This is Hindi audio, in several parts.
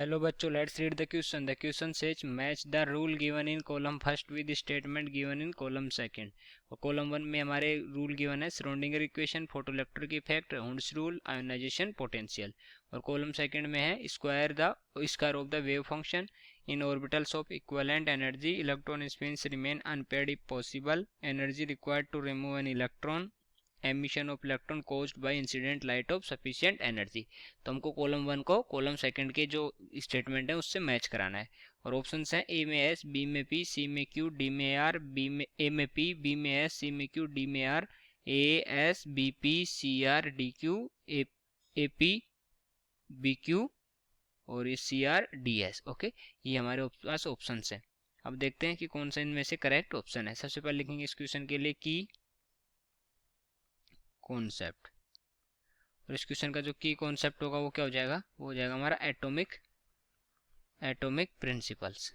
Hello बच्चों, let's read the question. The question says match the rule given in column first with the statement given in column second. और column 1 में हमारे rule given है Schrödinger equation, photoelectric effect, Hund's rule, ionization potential. और column second में है square of the wave function in orbitals of equivalent energy. Electron spins remain unpaired if possible. Energy required to remove an electron. Emission of electron caused by incident light of sufficient energy. तो हमको कॉलम 1 को कॉलम सेकंड के जो स्टेटमेंट है उससे मैच कराना है। और ऑप्शंस हैं ए में एस, बी में पी, सी में क्यू, डी में आर, बी में ए में पी, बी में एस, सी में क्यू, डी में R, A S, B P, C R, D Q, A P, B Q और ये C R, D S. Okay, ये हमारे पास ऑप्शन है। अब देखते हैं कि कौन सा इनमें से करेक्ट ऑप्शन है। सबसे पहले लिखेंगे इस क्वेश्चन के लिए की कॉन्सेप्ट। और इस क्वेश्चन का जो की कॉन्सेप्ट होगा वो क्या हो जाएगा, वो हो जाएगा हमारा एटॉमिक प्रिंसिपल्स।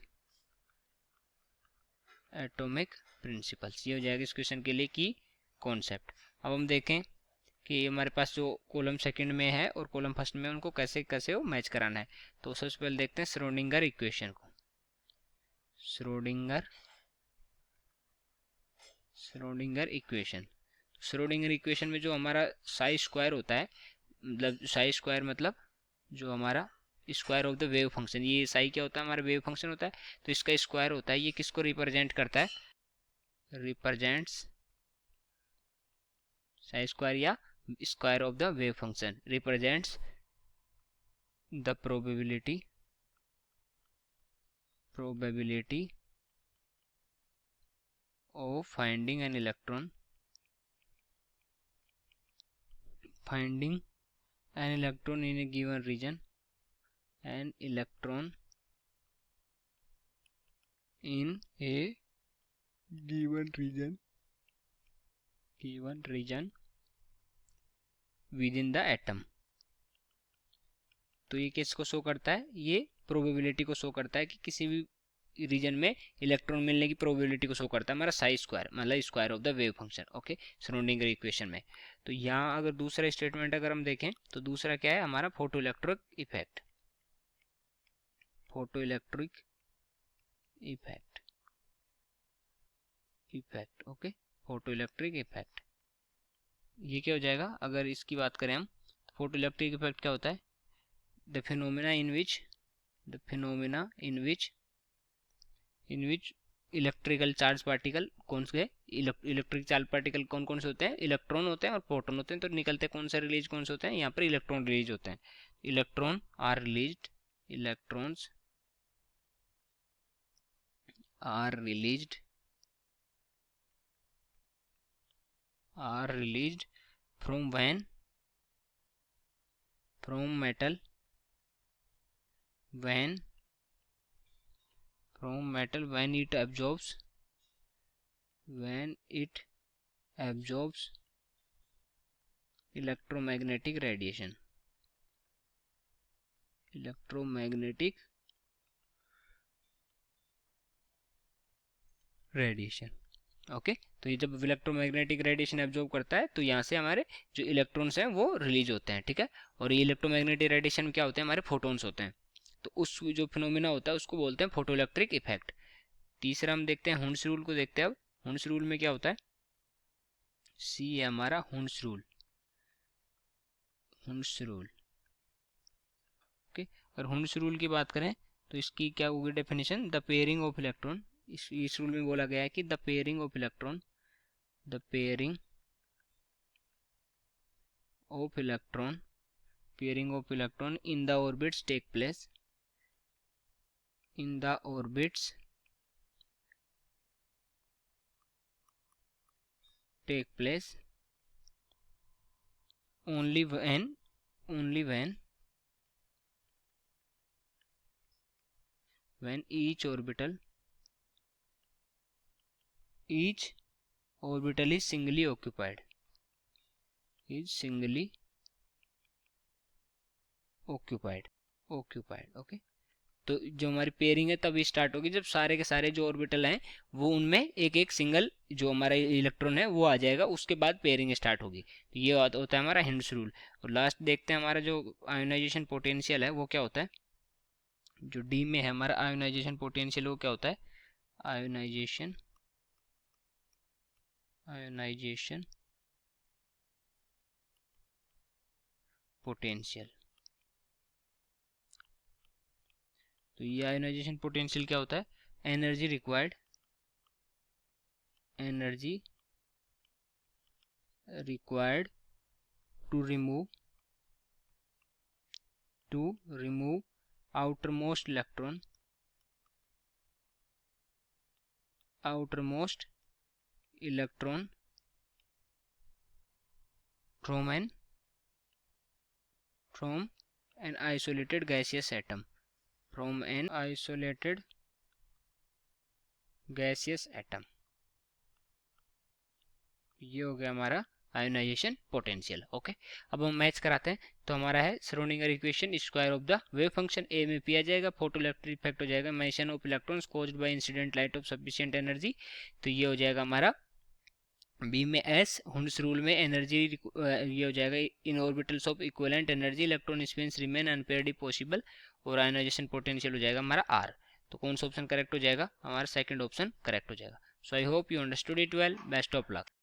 ये हो जाएगा इस क्वेश्चन के लिए की कॉन्सेप्ट। अब हम देखें कि हमारे पास जो कॉलम सेकंड में है और कॉलम फर्स्ट में उनको कैसे कैसे वो मैच कराना है। तो सबसे पहले देखते हैं श्रोडिंगर इक्वेशन को। श्रोडिंगर इक्वेशन में जो हमारा साई स्क्वायर होता है, मतलब साई स्क्वायर मतलब जो हमारा square of the wave function, ये साई क्या होता है, हमारा वेव फंक्शन होता है, तो इसका स्क्वायर होता है। ये किसको रिप्रेजेंट करता है, रिप्रेजेंट्स साई स्क्वायर या square of the wave function represents the probability of finding an electron in a given region, in a given region within the atom। तो ये किसको शो करता है, ये प्रोबेबिलिटी को शो करता है कि किसी भी रीजन में इलेक्ट्रॉन मिलने की प्रोबेबिलिटी को शो करता है हमारा साई स्क्वायर, मतलब square of the wave function. Okay, Schrodinger equation में। तो यहाँ अगर दूसरा स्टेटमेंट अगर हम देखें तो दूसरा क्या है हमारा photo electric effect. Okay, photo electric effect ये क्या हो जाएगा, अगर इसकी बात करें हम तो फोटो इलेक्ट्रिक इफेक्ट क्या होता है, the phenomena in which electrical charge particle कौन से इलेक्ट्रिक चार्ज पार्टिकल कौन कौन से होते हैं, इलेक्ट्रॉन होते हैं और प्रोटॉन होते हैं। तो निकलते कौन से रिलीज कौन से होते हैं, यहाँ पर इलेक्ट्रॉन रिलीज होते हैं। Electrons are released from metal when it absorbs electromagnetic radiation। Okay, तो ये जब इलेक्ट्रोमैग्नेटिक रेडिएशन एब्जॉर्ब करता है तो यहाँ से हमारे जो इलेक्ट्रॉन्स हैं वो रिलीज होते हैं। ठीक है, और ये इलेक्ट्रोमैग्नेटिक रेडिएशन में क्या होते हैं, हमारे फोटॉन्स होते हैं। तो उस जो फिनोमिना होता है उसको बोलते हैं फोटो इलेक्ट्रिक इफेक्ट। तीसरा हम देखते हैं हुंड्स रूल को देखते हैं। अब हुंड्स रूल में क्या होता है, सी है हमारा हुंड्स रूल। ओके, और हुंड्स रूल की बात करें तो इसकी क्या होगी definition, the pairing of electron. इस रूल में बोला गया है कि the pairing of electron in the orbits take place only when each orbital is singly occupied। Okay, तो जो हमारी पेयरिंग है तभी स्टार्ट होगी जब सारे के सारे जो ऑर्बिटल हैं वो उनमें एक एक सिंगल जो हमारा इलेक्ट्रॉन है वो आ जाएगा, उसके बाद पेयरिंग स्टार्ट होगी। तो ये होता है हमारा हिंड्स रूल। और लास्ट देखते हैं हमारा जो आयोनाइजेशन पोटेंशियल है वो क्या होता है, जो डी में है हमारा आयोनाइजेशन पोटेंशियल वो क्या होता है, आयोनाइजेशन पोटेंशियल। तो ये आयोनाइजेशन पोटेंशियल क्या होता है, energy required to remove outermost electron from an isolated gaseous atom, ये हो गया हमारा आयोनाइजेशन पोटेंशियल। ओके, अब हम मैच कराते हैं। तो हमारा है Schrodinger equation, square of the wave function A में पी आ जाएगा, फोटोइलेक्ट्रिक इफेक्ट हो जाएगा, emission of electrons caused by incident light of sufficient energy. तो ये हो जाएगा हमारा बी में एस, हुंड्स रूल में एनर्जी ये हो जाएगा in orbitals of equivalent energy electron spins remain unpaired if possible, और आयोनाइजेशन पोटेंशियल हो जाएगा हमारा आर। तो कौन सा ऑप्शन करेक्ट हो जाएगा, हमारा सेकंड ऑप्शन करेक्ट हो जाएगा। So I hope you understood it well, best of luck.